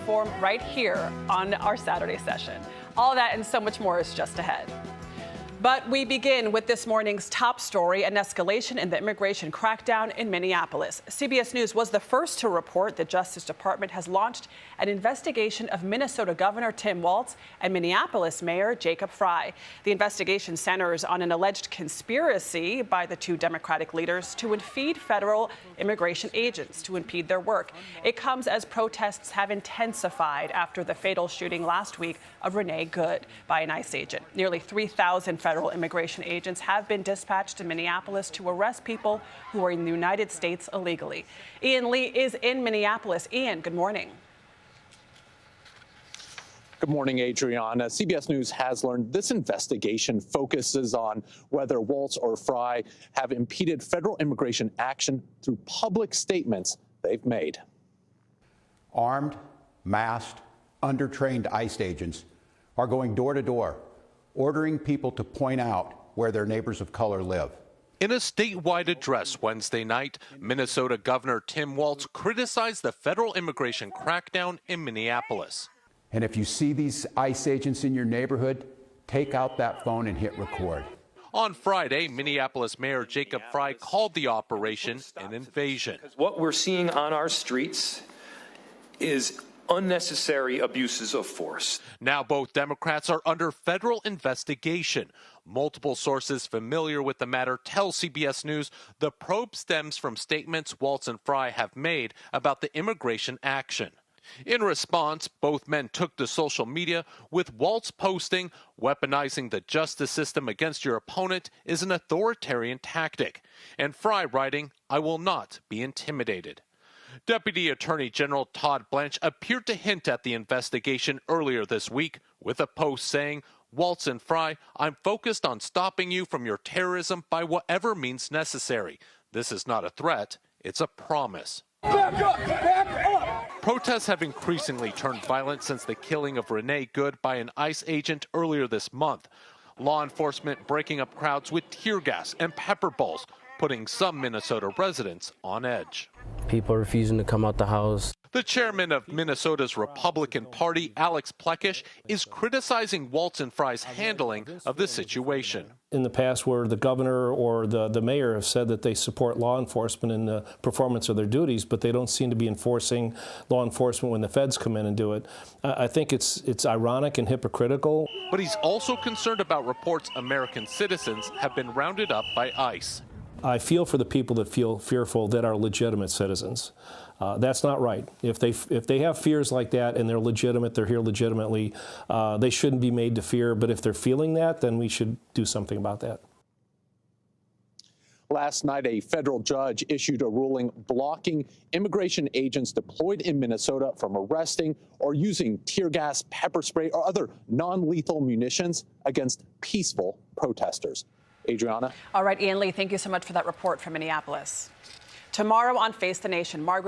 perform right here on our Saturday session. All that and so much more is just ahead. But we begin with this morning's top story, an escalation in the immigration crackdown in Minneapolis. CBS News was the first to report the Justice Department has launched an investigation of Minnesota Governor Tim Walz and Minneapolis Mayor Jacob Frey. The investigation centers on an alleged conspiracy by the two Democratic leaders to feed federal immigration agents to impede their work. It comes as protests have intensified after the fatal shooting last week of Renee Good by an ICE agent. Nearly 3,000 federal immigration agents have been dispatched to Minneapolis to arrest people who are in the United States illegally. Ian Lee is in Minneapolis. Ian, good morning. Good morning, Adriana. CBS News has learned this investigation focuses on whether Walz or Frey have impeded federal immigration action through public statements they've made. Armed, masked, undertrained ICE agents are going door to door, ordering people to point out where their neighbors of color live. In a statewide address Wednesday night, Minnesota Governor Tim Walz criticized the federal immigration crackdown in Minneapolis. And if you see these ICE agents in your neighborhood, take out that phone and hit record. On Friday, Minneapolis Mayor Jacob Frey called the operation an invasion. What we're seeing on our streets is unnecessary abuses of force. Now both Democrats are under federal investigation. Multiple sources familiar with the matter tell CBS News the probe stems from statements Walz and Frey have made about the immigration action. In response, both men took to social media, with Walz posting, "Weaponizing the justice system against your opponent is an authoritarian tactic," and Frey writing, "I will not be intimidated." Deputy Attorney General Todd Blanche appeared to hint at the investigation earlier this week with a post saying, "Walz and Frey, I'm focused on stopping you from your terrorism by whatever means necessary. This is not a threat, it's a promise." Back up! Back up! Protests have increasingly turned violent since the killing of Renee Good by an ICE agent earlier this month. Law enforcement breaking up crowds with tear gas and pepper balls, putting some Minnesota residents on edge. People are refusing to come out the house. The chairman of Minnesota's Republican Party, Alex Plekish, is criticizing Walz and Frey's handling of the situation. In the past, where the governor or the mayor have said that they support law enforcement in the performance of their duties, but they don't seem to be enforcing law enforcement when the feds come in and do it. I think it's ironic and hypocritical. But he's also concerned about reports American citizens have been rounded up by ICE. I feel for the people that feel fearful that are legitimate citizens. That's not right. If they have fears like that and they're legitimate, they're here legitimately, they shouldn't be made to fear. But if they're feeling that, then we should do something about that. Last night, a federal judge issued a ruling blocking immigration agents deployed in Minnesota from arresting or using tear gas, pepper spray, or other non-lethal munitions against peaceful protesters. Adriana? All right, Ian Lee, thank you so much for that report from Minneapolis. Tomorrow on Face the Nation, Margaret